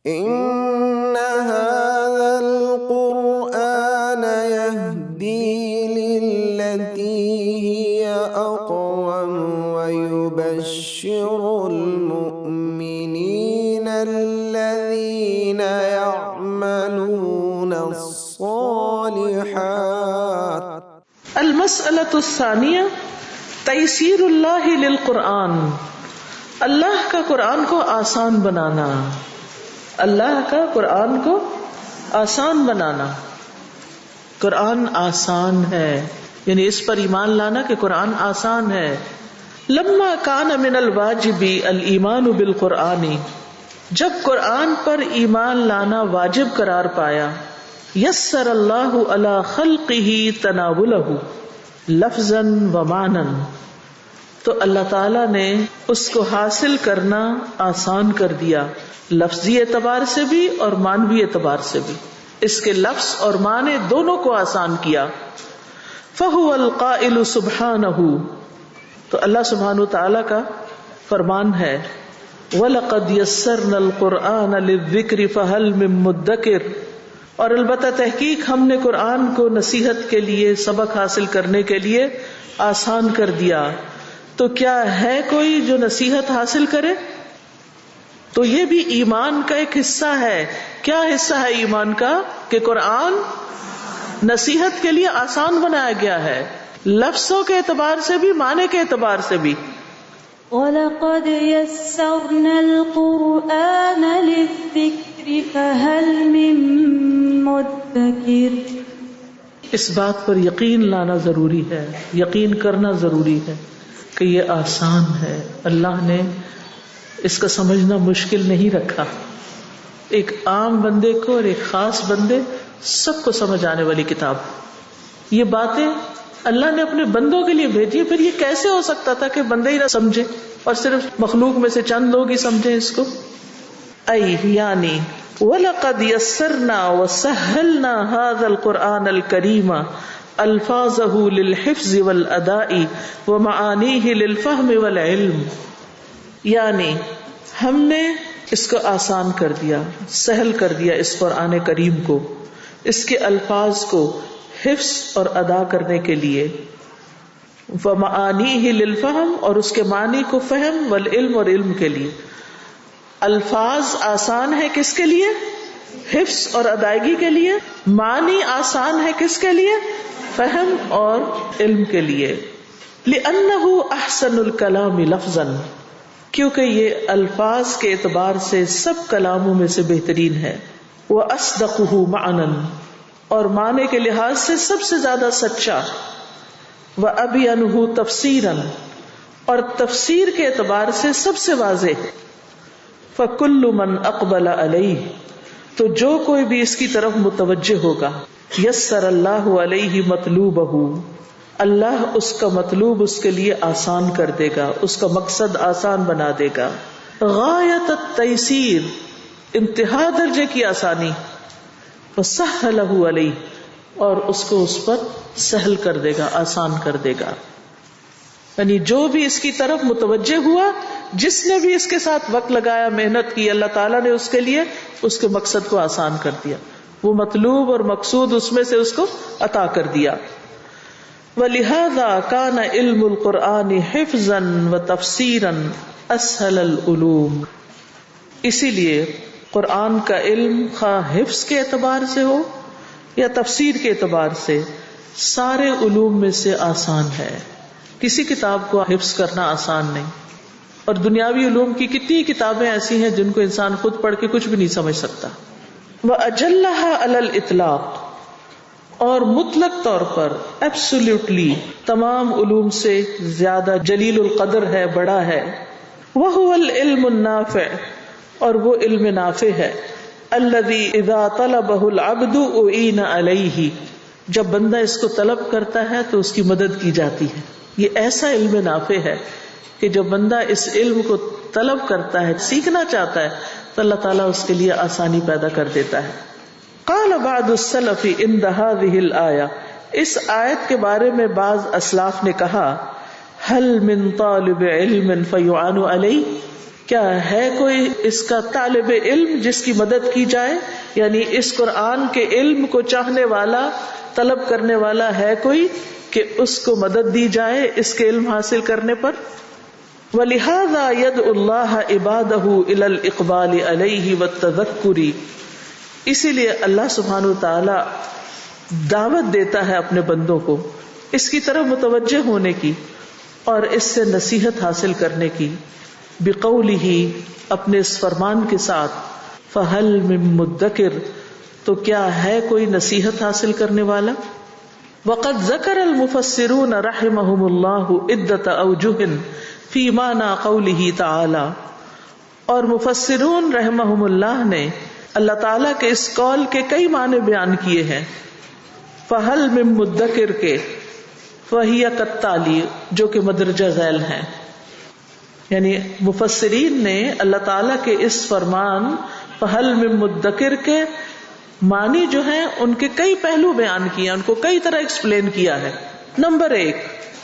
إن هذا القرآن يهدي للتي هي أقوم ويبشر المؤمنين الذين يعملون الصالحات. المسألة الثانية تيسير اللہ للقرآن، اللہ کا قرآن کو آسان بنانا، اللہ کا قرآن کو آسان بنانا. قرآن آسان ہے، یعنی اس پر ایمان لانا کہ قرآن آسان ہے. لما کان من الواجب الایمان بالقرآن، جب قرآن پر ایمان لانا واجب قرار پایا، یسر اللہ علی خلقہ تناولہ لفظا و معنی، تو اللہ تعالی نے اس کو حاصل کرنا آسان کر دیا، لفظی اعتبار سے بھی اور معنوی اعتبار سے بھی. اس کے لفظ اور معنی دونوں کو آسان کیا. فَهُوَ الْقَائِلُ سُبْحَانَهُ، تو اللہ سبحانہ تعالی کا فرمان ہے، وَلَقَدْ يَسَّرْنَا الْقُرْآنَ لِلذِّكْرِ فَهَلْ مِن مُدَّكِرٍ، اور البتہ تحقیق ہم نے قرآن کو نصیحت کے لیے، سبق حاصل کرنے کے لیے آسان کر دیا، تو کیا ہے کوئی جو نصیحت حاصل کرے؟ تو یہ بھی ایمان کا ایک حصہ ہے. کیا حصہ ہے ایمان کا؟ کہ قرآن نصیحت کے لیے آسان بنایا گیا ہے، لفظوں کے اعتبار سے بھی، معنی کے اعتبار سے بھی. وَلَقَدْ يَسَّرْنَا الْقُرْآنَ لِلذِّكْرِ فَهَلْ مِن مُدَّكِرٍ. اس بات پر یقین لانا ضروری ہے، یقین کرنا ضروری ہے کہ یہ آسان ہے. اللہ نے اس کا سمجھنا مشکل نہیں رکھا. ایک عام بندے کو اور ایک خاص بندے سب کو سمجھ آنے والی کتاب. یہ باتیں اللہ نے اپنے بندوں کے لیے بھیجی، پھر یہ کیسے ہو سکتا تھا کہ بندے ہی نہ سمجھے اور صرف مخلوق میں سے چند لوگ ہی سمجھیں اس کو؟ یعنی وَلَقَدْ يَسَّرْنَا وَسَهَّلْنَا هَذَا الْقُرْآنَ الْكَرِيمَ الفاظه للحفظ والاداء ومعانیه للفهم والعلم. یعنی ہم نے اس کو آسان کر دیا، سہل کر دیا اس قرآن کریم کو، اس کے الفاظ کو حفظ اور ادا کرنے کے لیے، ومعانیه للفهم، اور اس کے معنی کو فہم، والعلم، اور علم کے لیے. الفاظ آسان ہے کس کے لیے؟ حفظ اور ادائیگی کے لیے. معنی آسان ہے کس کے لیے؟ فہم اور علم کے لیے. لأنه احسن الکلام لفظا، کیونکہ یہ الفاظ کے اعتبار سے سب کلاموں میں سے بہترین ہے. وأصدقه معنى، اور معنی کے لحاظ سے سب سے زیادہ سچا. وأبینه تفسیرا، اور تفسیر کے اعتبار سے سب سے واضح. فَكُلُّ مَنْ أَقْبَلَ عَلَيْهِ، تو جو کوئی بھی اس کی طرف متوجہ ہوگا، یسر اللہ علیہ مطلوبہ، اللہ اس کا مطلوب اس کے لیے آسان کر دے گا، اس کا مقصد آسان بنا دے گا. غایت التیسیر، انتہا درجے کی آسانی. وَسَهَّلَهُ عَلَيْهِ، اور اس کو اس پر سہل کر دے گا، آسان کر دے گا. یعنی جو بھی اس کی طرف متوجہ ہوا، جس نے بھی اس کے ساتھ وقت لگایا، محنت کی، اللہ تعالیٰ نے اس کے لیے اس کے مقصد کو آسان کر دیا، وہ مطلوب اور مقصود اس میں سے اس کو عطا کر دیا. وَلِهَذَا كَانَ عِلْمُ الْقُرْآنِ حِفْظًا وَتَفْسِيرًا أَسْهَلَ الْعُلُومِ، اسی لیے قرآن کا علم خواہ حفظ کے اعتبار سے ہو یا تفسیر کے اعتبار سے سارے علوم میں سے آسان ہے. کسی کتاب کو حفظ کرنا آسان نہیں، اور دنیاوی علوم کی کتنی کتابیں ایسی ہیں جن کو انسان خود پڑھ کے کچھ بھی نہیں سمجھ سکتا. وَأَجَلَّهَا عَلَى الْإِطْلَاقِ، اور مطلق طور پر ایبسولوٹلی تمام علوم سے زیادہ جلیل القدر ہے، بڑا ہے. وَهُوَ الْعِلْمُ النَّافِعُ، اور وہ علم نافع ہے. الَّذِي إِذَا طَلَبَهُ الْعَبْدُ أُعِينَ عَلَيْهِ، جب بندہ اس کو طلب کرتا ہے تو اس کی مدد کی جاتی ہے. یہ ایسا علم نافع ہے کہ جب بندہ اس علم کو طلب کرتا ہے، سیکھنا چاہتا ہے، تو اللہ تعالیٰ اس کے لیے آسانی پیدا کر دیتا ہے. قال بعض السلف عند هذه الآية، اس آیت کے بارے میں بعض اسلاف نے کہا، هل من طالب علم فيعان عليه، کیا ہے کوئی اس کا طالب علم جس کی مدد کی جائے؟ یعنی اس قرآن کے علم کو چاہنے والا، طلب کرنے والا ہے کوئی کہ اس کو مدد دی جائے اس کے علم حاصل کرنے پر؟ وَلِهَذَا يَدْعُ اللَّهَ عِبَادَهُ إِلَى الْإِقْبَالِ عَلَيْهِ وَالتَّذَكُّرِ، اسی لیے اللہ سبحانہ وتعالی دعوت دیتا ہے اپنے بندوں کو اس کی طرف متوجہ ہونے کی اور اس سے نصیحت حاصل کرنے کی، بِقَوْلِهِ اپنے اس فرمان کے ساتھ، فَهَلْ مِن مُدَّكِرٍ تو کیا ہے کوئی نصیحت حاصل کرنے والا؟ وَقَدْ ذَكَرَ الْمُفَسِّرُونَ رَحِمَهُمُ اللَّهُ عِدَّةَ أَوْجُهٍ فی معنی قولہ تعالی، اور مفسرون رحمہم اللہ نے اللہ تعالیٰ کے اس قول کے کئی معنی بیان کیے ہیں۔ فہل من مدکر کے فہی کالتالی، جو کہ مدرجہ ذیل ہیں، یعنی مفسرین نے اللہ تعالیٰ کے اس فرمان فہل من مدکر کے معنی جو ہیں ان کے کئی پہلو بیان کیے، ان کو کئی طرح ایکسپلین کیا ہے۔ نمبر 1،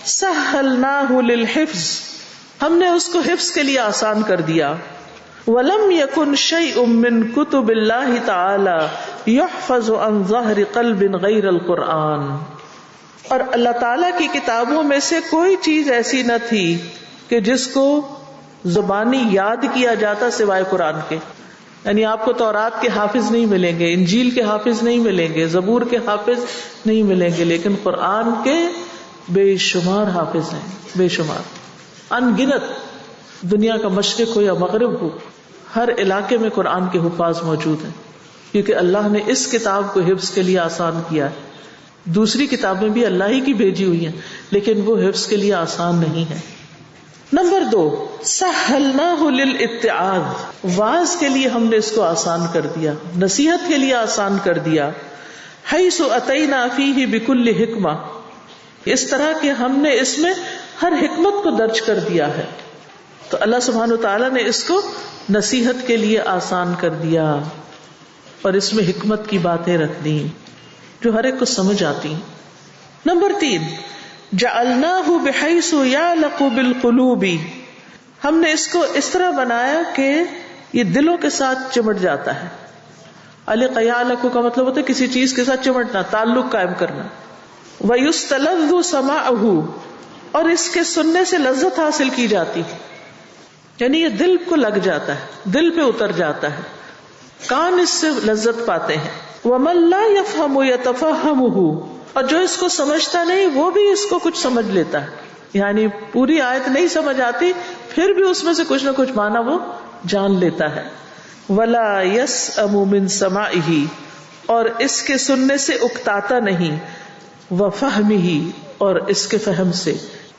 سہلناہ للحفظ، ہم نے اس کو حفظ کے لیے آسان کر دیا۔ وَلَمْ يَكُنْ شَيْءٌ مِّن كُتُبِ اللَّهِ تَعَالَى يُحْفَظُ عَنْ ظَهْرِ قَلْبٍ غَيْرَ الْقُرْآنِ، اور اللہ تعالیٰ کی کتابوں میں سے کوئی چیز ایسی نہ تھی کہ جس کو زبانی یاد کیا جاتا سوائے قرآن کے۔ یعنی آپ کو تورات کے حافظ نہیں ملیں گے، انجیل کے حافظ نہیں ملیں گے، زبور کے حافظ نہیں ملیں گے، لیکن قرآن کے بے شمار حافظ ہیں، بے شمار، ان گنت۔ دنیا کا مشرق ہو یا مغرب ہو، ہر علاقے میں قرآن کے حفاظ موجود ہیں، کیونکہ اللہ نے اس کتاب کو حفظ کے لیے آسان کیا ہے۔ دوسری کتابیں بھی اللہ ہی کی بھیجی ہوئی ہیں، لیکن وہ حفظ کے لیے آسان نہیں ہے۔ نمبر 2، سہلناہ للاتعاظ، واعظ کے لیے ہم نے اس کو آسان کر دیا، نصیحت کے لیے آسان کر دیا۔ حیث اتینا فیہ بکل حکمہ، اس طرح کہ ہم نے اس میں ہر حکمت کو درج کر دیا ہے۔ تو اللہ سبحانہ وتعالیٰ نے اس کو نصیحت کے لیے آسان کر دیا اور اس میں حکمت کی باتیں رکھ دی جو ہر ایک کو سمجھ آتی ہیں۔ نمبر 3، جعلناہ بحیث یعلق بالقلوب، ہم نے اس کو اس طرح بنایا کہ یہ دلوں کے ساتھ چمٹ جاتا ہے۔ علق یعلق کا مطلب ہوتا ہے کسی چیز کے ساتھ چمٹنا، تعلق قائم کرنا۔ ویستلذ سماعہ، اور اس کے سننے سے لذت حاصل کی جاتی، یعنی یہ دل کو لگ جاتا ہے، دل پہ اتر جاتا ہے، کان اس سے لذت پاتے ہیں۔ وَمَن لَا يَفْهَمُ يَتَفَهَّمُهُ، اور جو اس کو سمجھتا نہیں وہ بھی اس کو کچھ سمجھ لیتا ہے، یعنی پوری آیت نہیں سمجھ آتی پھر بھی اس میں سے کچھ نہ کچھ معنی وہ جان لیتا ہے۔ وَلَا يَسْأَمُ مِن سَمَاعِهِ، اور اس کے سننے سے اکتاتا نہیں، وَفَهْمِهِ، اور اس کے فہم سے۔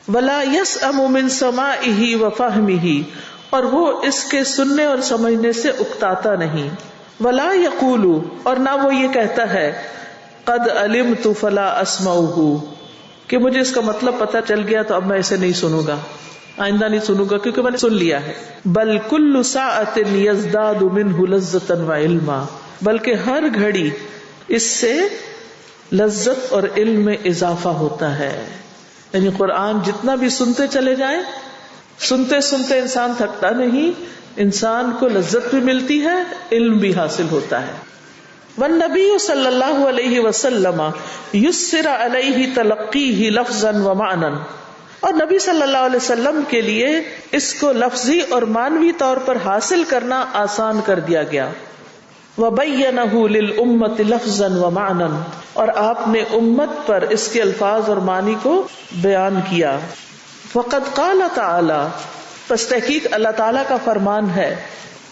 وَلَا يَسْأَمُ مِن سَمَاعِهِ وَفَهْمِهِ، اور وہ اس کے سننے اور سمجھنے سے اکتاتا نہیں۔ وَلَا يَقُولُ، اور نہ وہ یہ کہتا ہے قَدْ عَلِمْتُ فَلَا أَسْمَعُهُ، کہ مجھے اس کا مطلب پتہ چل گیا تو اب میں اسے نہیں سنوں گا، آئندہ نہیں سنوں گا کیونکہ میں نے سن لیا ہے۔ بل كُلُّ سَاعَةٍ يَزْدَادُ مِنْهُ لَذَّةً وَعِلْمًا، بلکہ ہر گھڑی اس سے لذت اور علم میں اضافہ ہوتا ہے۔ یعنی قرآن جتنا بھی سنتے چلے جائیں، سنتے سنتے انسان تھکتا نہیں، انسان کو لذت بھی ملتی ہے، علم بھی حاصل ہوتا ہے۔ والنبی صلی اللہ علیہ وسلم یسر علیہ تلقیہ لفظا ومعنا، اور نبی صلی اللہ علیہ وسلم کے لیے اس کو لفظی اور معنوی طور پر حاصل کرنا آسان کر دیا گیا۔ وَبَيَّنَهُ لِلْأُمَّةِ لَفْظًا وَمَعْنًا، اور آپ نے امت پر اس کے الفاظ اور معنی کو بیان کیا۔ وَقَدْ قَالَ تَعَالَى، پس تحقیق اللہ تعالیٰ کا فرمان ہے،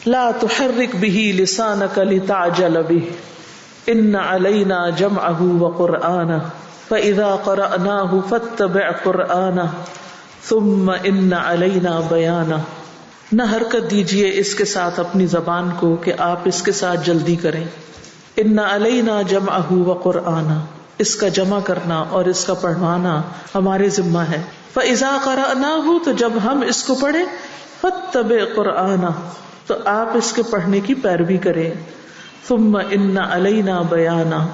لَا تُحَرِّكْ بِهِ لِسَانَكَ لِتَعْجَلَ بِهِ إِنَّ عَلَيْنَا جَمْعَهُ وَقُرْآنَهُ فَإِذَا قَرَأْنَاهُ فَاتَّبِعْ قُرْآنَهُ ثُمَّ إِنَّ عَلَيْنَا بَيَانَهُ، نہ حرکت دیجیے اس کے ساتھ اپنی زبان کو کہ آپ اس کے ساتھ جلدی کریں۔ ان علینا جمعہ وقرآنہ، اس کا جمع کرنا اور اس کا پڑھوانا ہمارے ذمہ ہے۔ فإذا قرأناہ، تو جب ہم اس کو پڑھیں، فاتبع قرآنہ، تو آپ اس کے پڑھنے کی پیروی کریں۔ ثم ان علینا بیانہ،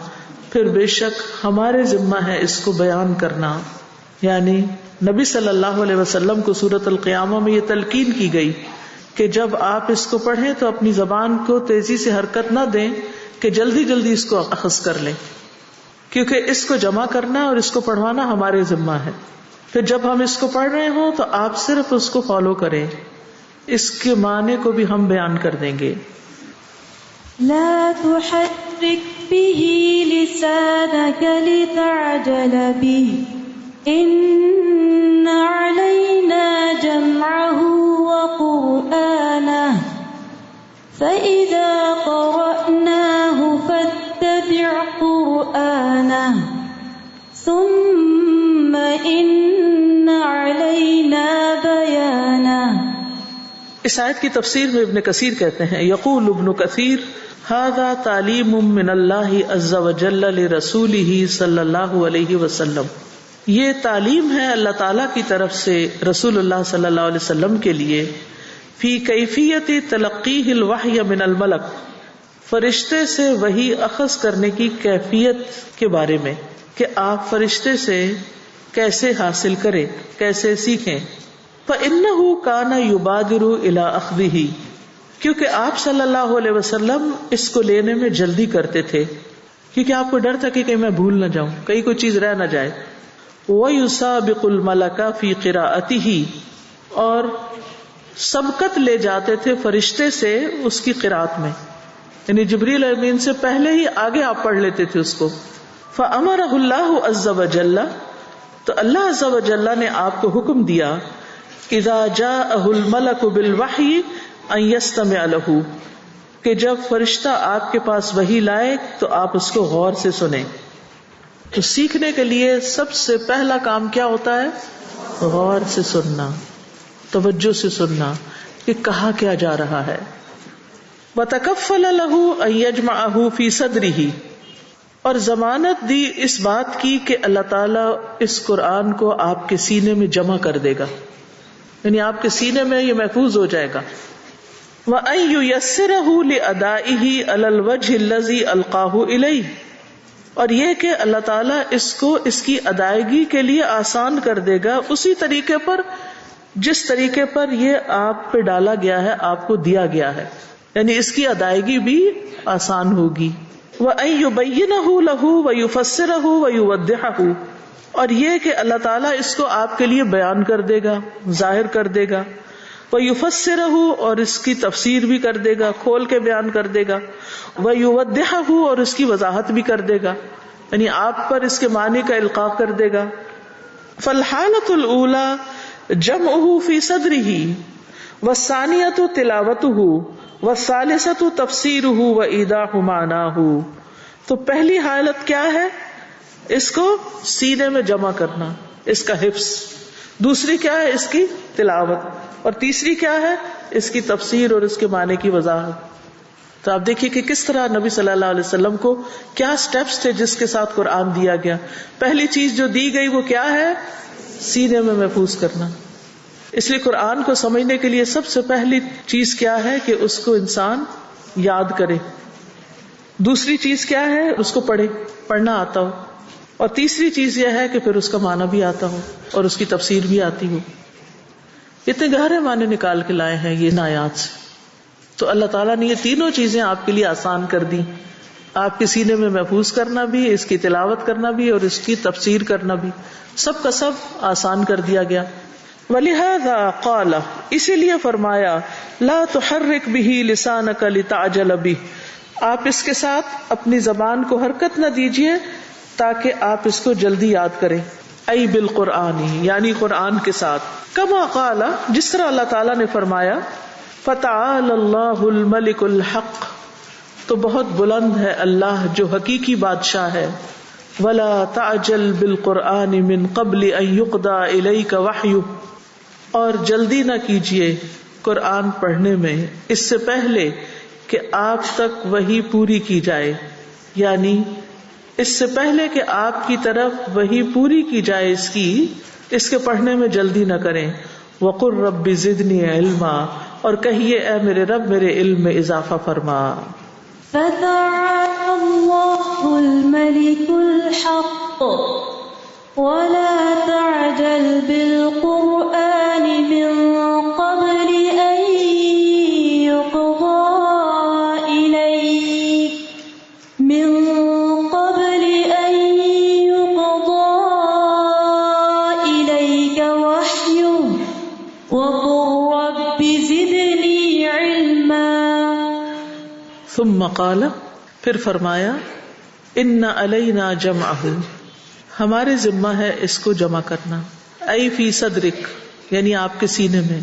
پھر بے شک ہمارے ذمہ ہے اس کو بیان کرنا۔ یعنی نبی صلی اللہ علیہ وسلم کو سورۃ القیامہ میں یہ تلقین کی گئی کہ جب آپ اس کو پڑھیں تو اپنی زبان کو تیزی سے حرکت نہ دیں کہ جلدی جلدی اس کو اخذ کر لیں، کیونکہ اس کو جمع کرنا اور اس کو پڑھوانا ہمارے ذمہ ہے. پھر جب ہم اس کو پڑھ رہے ہوں تو آپ صرف اس کو فالو کریں. اس کے معنی کو بھی ہم بیان کر دیں گے. لا تحرك به لسانك لتعجل به إن علينا جمعه وقرآنه فإذا قرأناه فاتبع قرآنه ثم إن علينا بيانه. اس آیت کی تفسیر میں ابن کثیر کہتے ہیں، یقول ابن کثیر ھذا تعلیم من اللہ عز وجل لرسولہ صلی اللہ علیہ وسلم، یہ تعلیم ہے اللہ تعالیٰ کی طرف سے رسول اللہ صلی اللہ علیہ وسلم کے لیے، فی کیفیت تلقیہ الوحی من الملک، فرشتے سے وحی اخذ کرنے کی کیفیت کے بارے میں کہ آپ فرشتے سے کیسے حاصل کریں، کیسے سیکھیں. فَإِنَّهُ كَانَ يُبَادِرُ إِلَىٰ أَخْذِهِ، کیونکہ آپ صلی اللہ علیہ وسلم اس کو لینے میں جلدی کرتے تھے، کیونکہ آپ کو ڈر تھا کہ کہیں میں بھول نہ جاؤں، کہیں کوئی چیز رہ نہ جائے. وَيُسَابِقُ الْمَلَكَ فِي قِرَاءَتِهِ، اور سبقت لے جاتے تھے فرشتے سے اس کی قرات میں، یعنی جبریل امین سے پہلے ہی آگے آپ پڑھ لیتے تھے اس کو. فَأَمَرَهُ اللَّهُ عَزَّ وَجَلَّ، تو اللہ عز وجل نے آپ کو حکم دیا، اذا جاءه الملک بالوحی ان یستمع له، کہ جب فرشتہ آپ کے پاس وحی لائے تو آپ اس کو غور سے سنیں. تو سیکھنے کے لیے سب سے پہلا کام کیا ہوتا ہے؟ غور سے سننا، توجہ سے سننا کہ کہا کیا جا رہا ہے. وتکفل له ان یجمعه فی صدره، اور ضمانت دی اس بات کی کہ اللہ تعالیٰ اس قرآن کو آپ کے سینے میں جمع کر دے گا، یعنی آپ کے سینے میں یہ محفوظ ہو جائے گا. وَأَن يُيَسِّرَهُ لِأَدَائِهِ عَلَى الْوَجْهِ الَّذِي أَلْقَاهُ إِلَيْهِ، اور یہ کہ اللہ تعالیٰ اس کو اس کی ادائیگی کے لیے آسان کر دے گا اسی طریقے پر جس طریقے پر یہ آپ پہ ڈالا گیا ہے، آپ کو دیا گیا ہے، یعنی اس کی ادائیگی بھی آسان ہوگی. وَأَن يُبَيِّنَهُ لَهُ وَيُفَسِّرَهُ وَيُوَضِّحَهُ، اور یہ کہ اللہ تعالیٰ اس کو آپ کے لیے بیان کر دے گا، ظاہر کر دے گا. وَيُفَسِّرَهُ، اور اس کی تفسیر بھی کر دے گا، کھول کے بیان کر دے گا. وَيُوَضِّحَهُ، اور اس کی وضاحت بھی کر دے گا، یعنی آپ پر اس کے معنی کا القاء کر دے گا. فَالْحَالَةُ الْأُولَى جَمْعُهُ فِي صَدْرِهِ وَالثَّانِيَةُ تِلَاوَتُهُ وَالثَّالِثَةُ تَفْسِيرُهُ وَإِيضَاحُ مَعْنَاهُ. تو پہلی حالت کیا ہے؟ اس کو سینے میں جمع کرنا، اس کا حفظ. دوسری کیا ہے؟ اس کی تلاوت. اور تیسری کیا ہے؟ اس کی تفسیر اور اس کے معنی کی وضاحت. تو آپ دیکھیے کہ کس طرح نبی صلی اللہ علیہ وسلم کو کیا سٹیپس تھے جس کے ساتھ قرآن دیا گیا. پہلی چیز جو دی گئی وہ کیا ہے؟ سینے میں محفوظ کرنا. اس لیے قرآن کو سمجھنے کے لیے سب سے پہلی چیز کیا ہے کہ اس کو انسان یاد کرے. دوسری چیز کیا ہے؟ اس کو پڑھے، پڑھنا آتا ہو. اور تیسری چیز یہ ہے کہ پھر اس کا معنی بھی آتا ہو اور اس کی تفسیر بھی آتی ہو. اتنے گہرے معنی نکال کے لائے ہیں یہ آیات سے. تو اللہ تعالیٰ نے یہ تینوں چیزیں آپ کے لیے آسان کر دی، آپ کے سینے میں محفوظ کرنا بھی، اس کی تلاوت کرنا بھی اور اس کی تفسیر کرنا بھی، سب کا سب آسان کر دیا گیا. وَلِهَذَا قَالَ، اسی لیے فرمایا، لَا تُحَرِّكْ بِهِ لِسَانَكَ لِتَعْجَلَ بِهِ، آپ اس کے ساتھ اپنی زبان کو حرکت نہ دیجیے تاکہ آپ اس کو جلدی یاد کریں. ای بالقرآن، یعنی قرآن کے ساتھ. کما قال، جس طرح اللہ تعالیٰ نے فرمایا، فتعال اللہ الملک الحق، تو بہت بلند ہے اللہ جو حقیقی بادشاہ ہے. ولا تعجل بالقرآن من قبل ان یقضى الیک وحیہ، اور جلدی نہ کیجیے قرآن پڑھنے میں اس سے پہلے کہ آپ تک وحی پوری کی جائے، یعنی اس سے پہلے کہ آپ کی طرف وحی پوری کی جائے اس کے پڑھنے میں جلدی نہ کریں. وقل رب زدنی علما، اور کہیے اے میرے رب میرے علم میں اضافہ فرما. فتعالى الله الملك الحق ولا تعجل بالقرآن من قبل أن ثم قال، پھر فرمایا، ان علینا جمعہ، ہمارے ذمہ ہے اس کو جمع کرنا، ای فی صدرک، یعنی آپ کے سینے میں،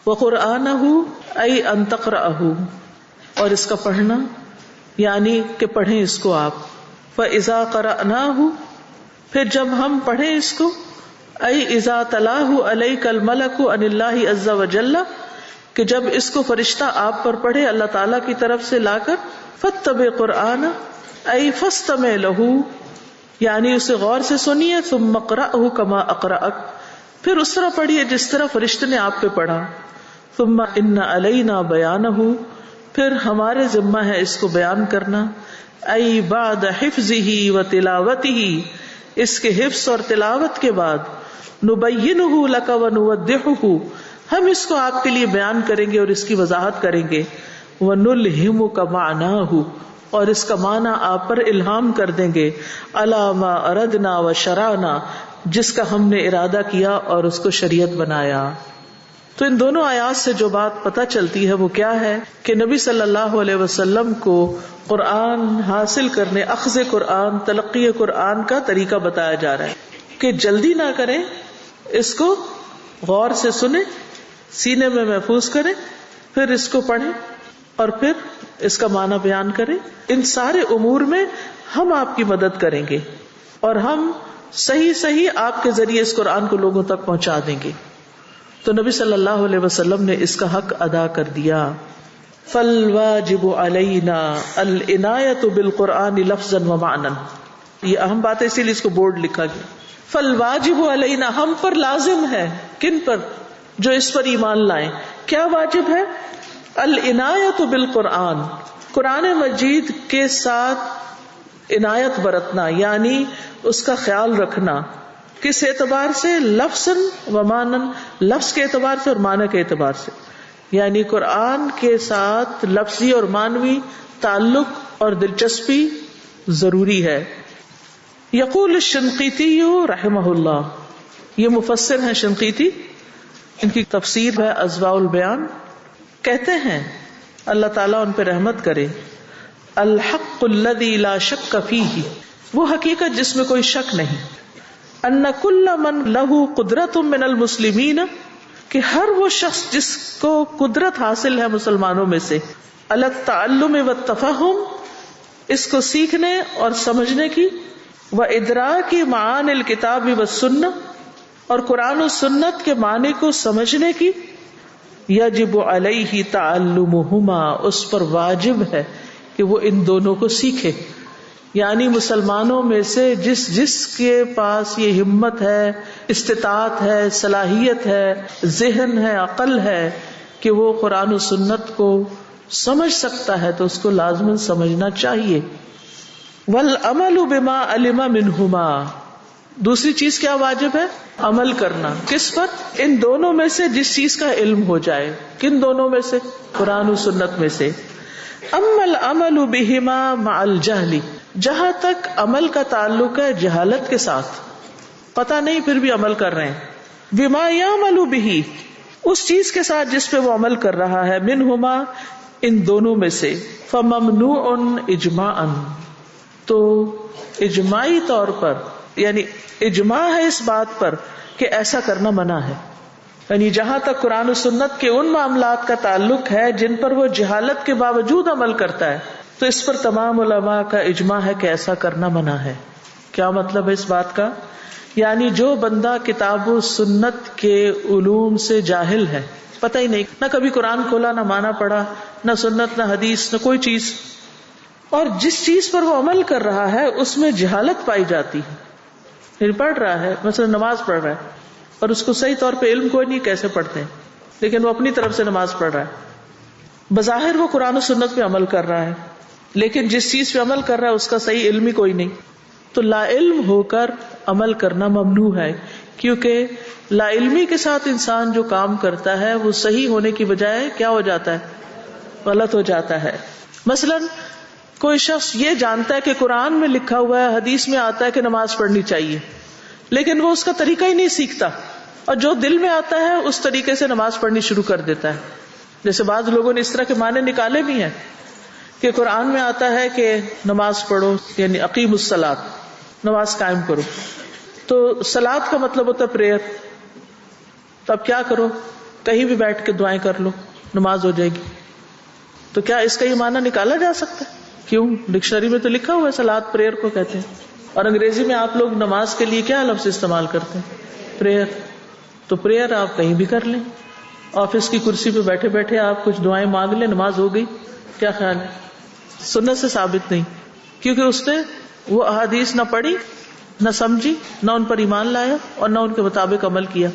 وقرآنہ، ای ان تقرأہ، اور اس کا پڑھنا، یعنی کہ پڑھیں اس کو آپ، فاذا قرأناہ، پھر جب ہم پڑھیں اس کو، ای اذا تلاہ علیک الملک عن اللہ عز وجل، کہ جب اس کو فرشتہ آپ پر پڑھے اللہ تعالیٰ کی طرف سے لا کر، فاتبع قرآن، ای فاستمع لہ، یعنی اسے غور سے سنیے، ثم اقرأہ کما اقرأک، پھر اس طرح پڑھیے جس طرح فرشتے نے آپ پہ پڑھا، ثم ان علینا بیانہ، پھر ہمارے ذمہ ہے اس کو بیان کرنا، ای بعد حفظہ و تلاوتہ، اس کے حفظ اور تلاوت کے بعد، نبینہ لک و نوضحہ، ہم اس کو آپ کے لیے بیان کریں گے اور اس کی وضاحت کریں گے، ونلہمک معناہ، اور اس کا معنی آپ پر الہام کر دیں گے، علی ما اردنا و شرعنا، جس کا ہم نے ارادہ کیا اور اس کو شریعت بنایا۔ تو ان دونوں آیات سے جو بات پتہ چلتی ہے وہ کیا ہے کہ نبی صلی اللہ علیہ وسلم کو قرآن حاصل کرنے، اخذ قرآن، تلقی قرآن کا طریقہ بتایا جا رہا ہے کہ جلدی نہ کریں، اس کو غور سے سنیں، سینے میں محفوظ کریں، پھر اس کو پڑھیں اور پھر اس کا معنی بیان کریں۔ ان سارے امور میں ہم آپ کی مدد کریں گے اور ہم صحیح آپ کے ذریعے اس قرآن کو لوگوں تک پہنچا دیں گے۔ تو نبی صلی اللہ علیہ وسلم نے اس کا حق ادا کر دیا۔ فالواجب علینا العنایۃ بالقرآن لفظا و معنی، یہ اہم بات ہے اسی لیے اس کو بورڈ لکھا گیا۔ فالواجب علینا، ہم پر لازم ہے، کن پر؟ جو اس پر ایمان لائیں۔ کیا واجب ہے؟ العنایۃ بالقرآن، قرآن مجید کے ساتھ عنایت برتنا، یعنی اس کا خیال رکھنا۔ کس اعتبار سے؟ لفظاً و معنی، لفظ کے اعتبار سے اور معنی کے اعتبار سے، یعنی قرآن کے ساتھ لفظی اور معنوی تعلق اور دلچسپی ضروری ہے۔ یقول الشنقیطی رحمہ اللہ، یہ مفسر ہیں شنقیطی، ان کی تفسیر ہے اضواء البیان، کہتے ہیں اللہ تعالیٰ ان پہ رحمت کرے، الحق الذی لا شک فیہ، وہ حقیقت جس میں کوئی شک نہیں، ان کل من لہ قدرت من المسلمین، کہ ہر وہ شخص جس کو قدرت حاصل ہے مسلمانوں میں سے، علی التعلم والتفہم، اس کو سیکھنے اور سمجھنے کی، وادراک معانی الکتاب والسنہ، اور قرآن و سنت کے معنی کو سمجھنے کی، یجب علیہ تعلمہما، اس پر واجب ہے کہ وہ ان دونوں کو سیکھے۔ یعنی مسلمانوں میں سے جس کے پاس یہ ہمت ہے، استطاعت ہے، صلاحیت ہے، ذہن ہے، عقل ہے کہ وہ قرآن و سنت کو سمجھ سکتا ہے تو اس کو لازماً سمجھنا چاہیے۔ والعمل بما علم منہما، دوسری چیز کیا واجب ہے؟ عمل کرنا۔ کس پر؟ ان دونوں میں سے جس چیز کا علم ہو جائے۔ کن دونوں میں سے؟ قرآن و سنت میں سے۔ اما العمل بہما مع الجہل، جہاں تک عمل کا تعلق ہے جہالت کے ساتھ، پتہ نہیں پھر بھی عمل کر رہے ہیں، بما یعمل بہ، اس چیز کے ساتھ جس پہ وہ عمل کر رہا ہے، منہما، ان دونوں میں سے، فممنوع اجماعا، تو اجماعی طور پر، یعنی اجماع ہے اس بات پر کہ ایسا کرنا منع ہے۔ یعنی جہاں تک قرآن و سنت کے ان معاملات کا تعلق ہے جن پر وہ جہالت کے باوجود عمل کرتا ہے، تو اس پر تمام علماء کا اجماع ہے کہ ایسا کرنا منع ہے۔ کیا مطلب ہے اس بات کا؟ یعنی جو بندہ کتاب و سنت کے علوم سے جاہل ہے، پتہ ہی نہیں، نہ کبھی قرآن کھولا، نہ معنی پڑھا، نہ سنت، نہ حدیث، نہ کوئی چیز، اور جس چیز پر وہ عمل کر رہا ہے اس میں جہالت پائی جاتی ہے، پھر پڑھ رہا ہے، مثلا نماز پڑھ رہا ہے اور اس کو صحیح طور پہ علم کوئی نہیں کیسے پڑھتے ہیں، لیکن وہ اپنی طرف سے نماز پڑھ رہا ہے، بظاہر وہ قرآن و سنت پہ عمل کر رہا ہے، لیکن جس چیز پہ عمل کر رہا ہے اس کا صحیح علم ہی کوئی نہیں، تو لا علم ہو کر عمل کرنا ممنوع ہے، کیونکہ لا علمی کے ساتھ انسان جو کام کرتا ہے وہ صحیح ہونے کی بجائے کیا ہو جاتا ہے؟ غلط ہو جاتا ہے۔ مثلا کوئی شخص یہ جانتا ہے کہ قرآن میں لکھا ہوا ہے، حدیث میں آتا ہے کہ نماز پڑھنی چاہیے، لیکن وہ اس کا طریقہ ہی نہیں سیکھتا، اور جو دل میں آتا ہے اس طریقے سے نماز پڑھنی شروع کر دیتا ہے۔ جیسے بعض لوگوں نے اس طرح کے معنی نکالے بھی ہیں کہ قرآن میں آتا ہے کہ نماز پڑھو، یعنی اقیم الصلاۃ، نماز قائم کرو، تو صلاۃ کا مطلب ہوتا ہے پریئر. تو اب کیا کرو؟ کہیں بھی بیٹھ کے دعائیں کر لو، نماز ہو جائے گی. تو کیا اس کا یہ معنی نکالا جا سکتا ہے؟ کیوں؟ ڈکشنری میں تو لکھا ہوا ہے صلاۃ پریئر کو کہتے ہیں. اور انگریزی میں آپ لوگ نماز کے لیے کیا لفظ استعمال کرتے ہیں؟ پریئر. تو پریئر آپ کہیں بھی کر لیں، آفس کی کرسی پہ بیٹھے بیٹھے آپ کچھ دعائیں مانگ لیں، نماز ہو گئی. کیا خیال ہے؟ سنت سے ثابت نہیں، کیونکہ اس نے وہ احادیث نہ پڑھی، نہ سمجھی، نہ ان پر ایمان لایا اور نہ ان کے مطابق عمل کیا.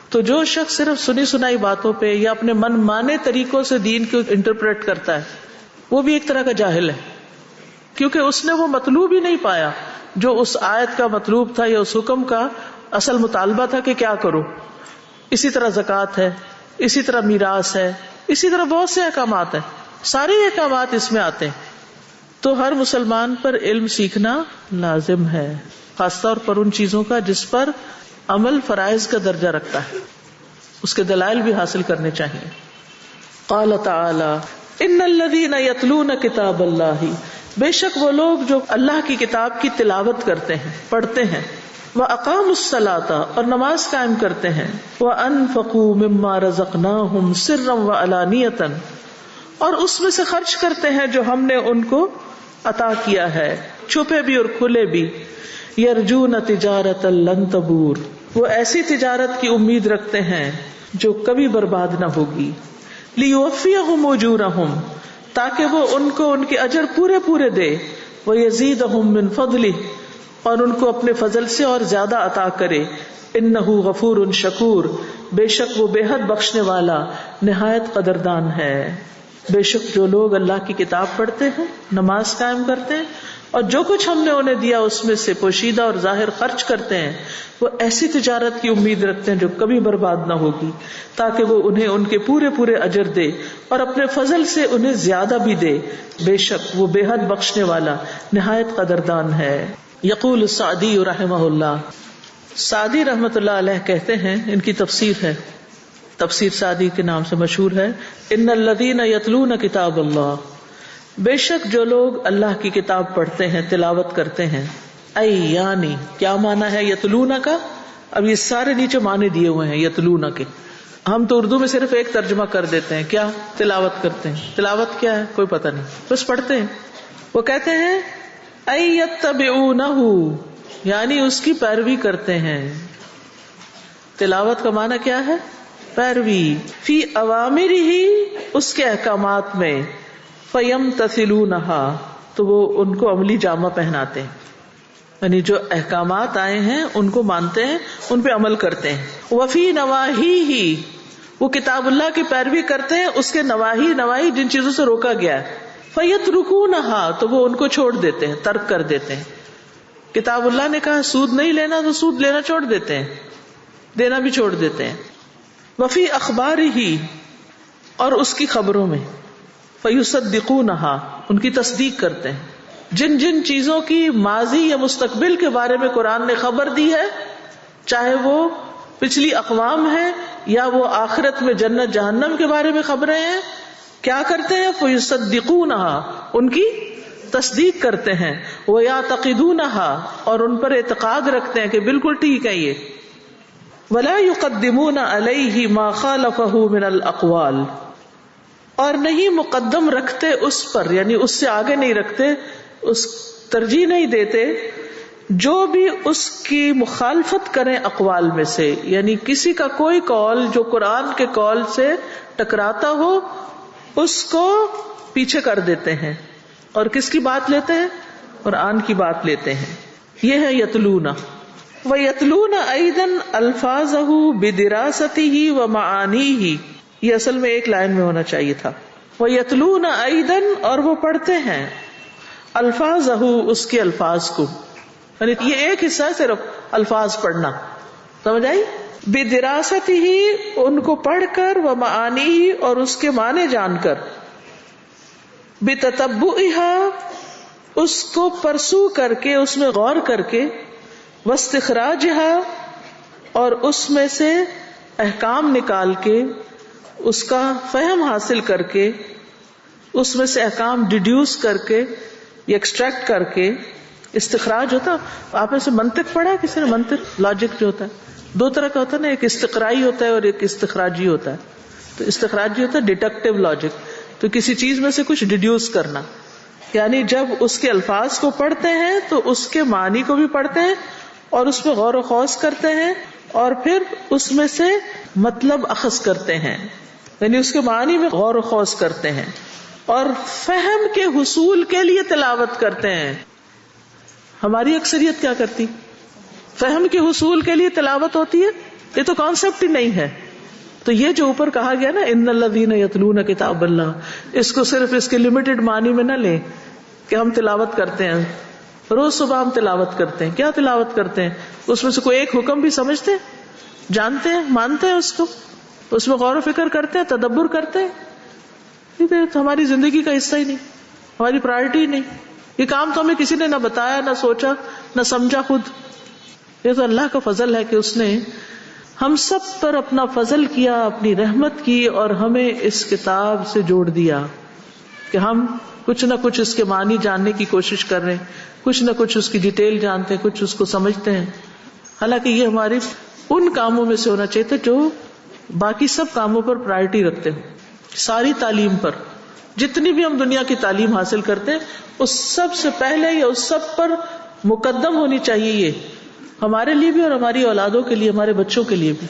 تو جو شخص صرف سنی سنائی باتوں پہ یا اپنے من مانے طریقوں سے دین کو انٹرپریٹ کرتا ہے، وہ بھی ایک طرح کا جاہل ہے، کیونکہ اس نے وہ مطلوب ہی نہیں پایا جو اس آیت کا مطلوب تھا یا اس حکم کا اصل مطالبہ تھا کہ کیا کرو. اسی طرح زکوٰۃ ہے، اسی طرح میراث ہے، اسی طرح بہت سے احکامات ہیں، سارے احکامات اس میں آتے ہیں. تو ہر مسلمان پر علم سیکھنا لازم ہے، خاص طور پر ان چیزوں کا جس پر عمل فرائض کا درجہ رکھتا ہے، اس کے دلائل بھی حاصل کرنے چاہیے. قال تعالی ان الذین یتلون کتاب اللہ، بے شک وہ لوگ جو اللہ کی کتاب کی تلاوت کرتے ہیں، پڑھتے ہیں، وَأَقَامُوا الصَّلَاةَ اور نماز قائم کرتے ہیں، وَأَنفَقُوا مِمَّا رَزَقْنَاهُمْ سِرًّا وَعَلَانِيَةً اور اس میں سے خرچ کرتے ہیں جو ہم نے ان کو عطا کیا ہے، چھپے بھی اور کھلے بھی. يَرْجُونَ تِجَارَةً لَن تَبُورَ وہ ایسی تجارت کی امید رکھتے ہیں جو کبھی برباد نہ ہوگی. لِيُوَفِّيَهُمْ أُجُورَهُمْ تاکہ وہ ان کو ان کے اجر پورے پورے دے. وَيَزِيدَهُمْ مِنْ فَضْلِهِ اور ان کو اپنے فضل سے اور زیادہ عطا کرے. انہ غفور شکور بے شک وہ بے حد بخشنے والا نہایت قدردان ہے. بے شک جو لوگ اللہ کی کتاب پڑھتے ہیں، نماز قائم کرتے ہیں اور جو کچھ ہم نے انہیں دیا اس میں سے پوشیدہ اور ظاہر خرچ کرتے ہیں، وہ ایسی تجارت کی امید رکھتے ہیں جو کبھی برباد نہ ہوگی، تاکہ وہ انہیں ان کے پورے پورے اجر دے اور اپنے فضل سے انہیں زیادہ بھی دے. بے شک وہ بے حد بخشنے والا نہایت قدردان ہے. یقول السعدی رحمہ اللہ، سعدی رحمۃ اللہ علیہ کہتے ہیں، ان کی تفسیر ہے، تفسیر سعدی کے نام سے مشہور ہے، ان الذین یتلون کتاب اللہ، بے شک جو لوگ اللہ کی کتاب پڑھتے ہیں، تلاوت کرتے ہیں. ای یعنی کیا معنی ہے یتلون کا؟ اب یہ سارے نیچے معنی دیے ہوئے ہیں یتلون کے. ہم تو اردو میں صرف ایک ترجمہ کر دیتے ہیں، کیا؟ تلاوت کرتے ہیں. تلاوت کیا ہے کوئی پتہ نہیں، بس پڑھتے ہیں. وہ کہتے ہیں ای یتبعونہ یعنی اس کی پیروی کرتے ہیں. تلاوت کا معنی کیا ہے؟ پیروی. فی اوامرہ اس کے احکامات میں، فیمتثلونہا تو وہ ان کو عملی جامہ پہناتے ہیں، یعنی جو احکامات آئے ہیں ان کو مانتے ہیں، ان پہ عمل کرتے ہیں. وفی نواہیہ وہ کتاب اللہ کی پیروی کرتے ہیں، اس کے نواہی جن چیزوں سے روکا گیا ہے. فیترکونہا تو وہ ان کو چھوڑ دیتے ہیں، ترک کر دیتے ہیں. کتاب اللہ نے کہا سود نہیں لینا تو سود لینا چھوڑ دیتے ہیں، دینا بھی چھوڑ دیتے ہیں. وفی اخبارہ اور اس کی خبروں میں، فیصدقونہا ان کی تصدیق کرتے ہیں. جن جن چیزوں کی ماضی یا مستقبل کے بارے میں قرآن نے خبر دی ہے، چاہے وہ پچھلی اقوام ہے یا وہ آخرت میں جنت جہنم کے بارے میں خبریں ہیں، کیا کرتے ہیں؟ فیصدقونہا ان کی تصدیق کرتے ہیں. ویعتقدونہا اور ان پر اعتقاد رکھتے ہیں کہ بالکل ٹھیک ہے یہ. ولا یقدمون علیہ ما خالفہ من الاقوال اور نہیں مقدم رکھتے اس پر، یعنی اس سے آگے نہیں رکھتے، اس ترجیح نہیں دیتے جو بھی اس کی مخالفت کریں اقوال میں سے، یعنی کسی کا کوئی قول جو قرآن کے قول سے ٹکراتا ہو اس کو پیچھے کر دیتے ہیں اور کس کی بات لیتے ہیں؟ قرآن کی بات لیتے ہیں. یہ ہے یتلون. وَيَتْلُونَ أَيْضًا أَلْفَاظَهُ بِدِرَاسَتِهِ وَمَعَانِيهِ یہ اصل میں ایک لائن میں ہونا چاہیے تھا. وَيَتْلُونَ أَيْضًا اور وہ پڑھتے ہیں الفاظه اس کے الفاظ کو، یعنی یہ ایک حصہ صرف الفاظ پڑھنا، سمجھ آئی؟ بدراستہ ان کو پڑھ کر، ومعانیہ اور اس کے معنی جان کر، بتتبعها اس کو پرسو کر کے، اس میں غور کر کے، واستخراجها اور اس میں سے احکام نکال کے، اس کا فہم حاصل کر کے، اس میں سے احکام ڈیڈیوس کر کے یا ایکسٹریکٹ کر کے استخراج ہوتا. آپ نے سے منطق پڑھا ہے کسی نے؟ منطق لاجک جو ہوتا ہے دو طرح کا ہوتا ہے نا، ایک استقرائی ہوتا ہے اور ایک استخراجی ہوتا ہے. تو استخراجی ہوتا ہے ڈیڈکٹیو لاجک، تو کسی چیز میں سے کچھ ڈیڈیوس کرنا، یعنی جب اس کے الفاظ کو پڑھتے ہیں تو اس کے معنی کو بھی پڑھتے ہیں اور اس پہ غور و خوض کرتے ہیں اور پھر اس میں سے مطلب اخذ کرتے ہیں، یعنی اس کے معنی میں غور و خوض کرتے ہیں اور فہم کے حصول کے لیے تلاوت کرتے ہیں. ہماری اکثریت کیا کرتی؟ فہم کے حصول کے لیے تلاوت ہوتی ہے، یہ تو کانسیپٹ ہی نہیں ہے. تو یہ جو اوپر کہا گیا نا ان الذین یتلون کتاب اللہ، اس کو صرف اس کے لمیٹڈ معنی میں نہ لیں کہ ہم تلاوت کرتے ہیں، روز صبح ہم تلاوت کرتے ہیں. کیا تلاوت کرتے ہیں؟ اس میں سے کوئی ایک حکم بھی سمجھتے ہیں، جانتے ہیں، مانتے ہیں اس کو، اس میں غور و فکر کرتے ہیں، تدبر کرتے ہیں؟ یہ تو ہماری زندگی کا حصہ ہی نہیں، ہماری پرائرٹی ہی نہیں. یہ کام تو ہمیں کسی نے نہ بتایا، نہ سوچا، نہ سمجھا خود. یہ تو اللہ کا فضل ہے کہ اس نے ہم سب پر اپنا فضل کیا، اپنی رحمت کی اور ہمیں اس کتاب سے جوڑ دیا کہ ہم کچھ نہ کچھ اس کے معنی جاننے کی کوشش کر رہے ہیں، کچھ نہ کچھ اس کی ڈیٹیل جانتے ہیں، کچھ اس کو سمجھتے ہیں. حالانکہ یہ ہماری ان کاموں میں سے ہونا چاہیے تھا جو باقی سب کاموں پر پرائرٹی رکھتے ہیں. ساری تعلیم پر، جتنی بھی ہم دنیا کی تعلیم حاصل کرتے ہیں اس سب سے پہلے یا اس سب پر مقدم ہونی چاہیے، یہ ہمارے لیے بھی اور ہماری اولادوں کے لیے، ہمارے بچوں کے لیے بھی.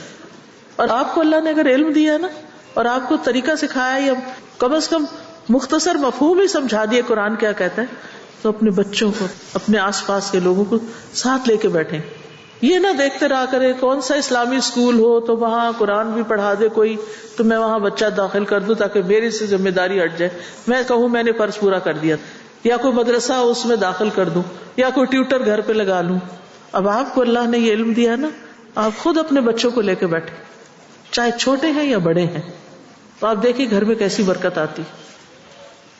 اور آپ کو اللہ نے اگر علم دیا ہے نا اور آپ کو طریقہ سکھایا یا کم از کم مختصر مفہوم ہی سمجھا دیا قرآن کیا کہتا ہے، تو اپنے بچوں کو، اپنے آس پاس کے لوگوں کو ساتھ لے کے بیٹھیں. یہ نہ دیکھتے رہا کرے کون سا اسلامی اسکول ہو تو وہاں قرآن بھی پڑھا دے کوئی تو میں وہاں بچہ داخل کر دوں تاکہ میری سے ذمہ داری ہٹ جائے، میں کہوں میں نے فرض پورا کر دیا، یا کوئی مدرسہ اس میں داخل کر دوں یا کوئی ٹیوٹر گھر پہ لگا لوں. اب آپ کو اللہ نے یہ علم دیا نا، آپ خود اپنے بچوں کو لے کے بیٹھے، چاہے چھوٹے ہیں یا بڑے ہیں، تو آپ دیکھیں گھر میں کیسی برکت آتی.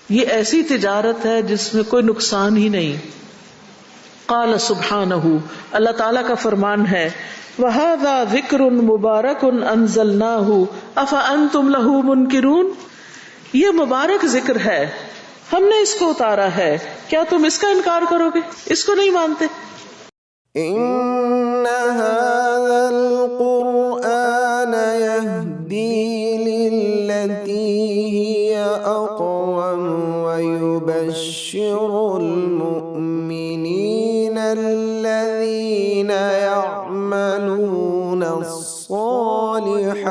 یہ ایسی تجارت ہے جس میں کوئی نقصان ہی نہیں. قال سبحانہ، اللہ تعالیٰ کا فرمان ہے، وَهَذَا ذِكْرٌ مُبَارَكٌ أَنزَلْنَاهُ أَفَأَنْتُمْ لَهُ مُنْكِرُونَ، یہ مبارک ذکر ہے، ہم نے اس کو اتارا ہے، کیا تم اس کا انکار کرو گے؟ اس کو نہیں مانتے؟ إن هذا القرآن يهدي للتي هي أقوم ويبشر المؤمنين الذين يعملون الصالحات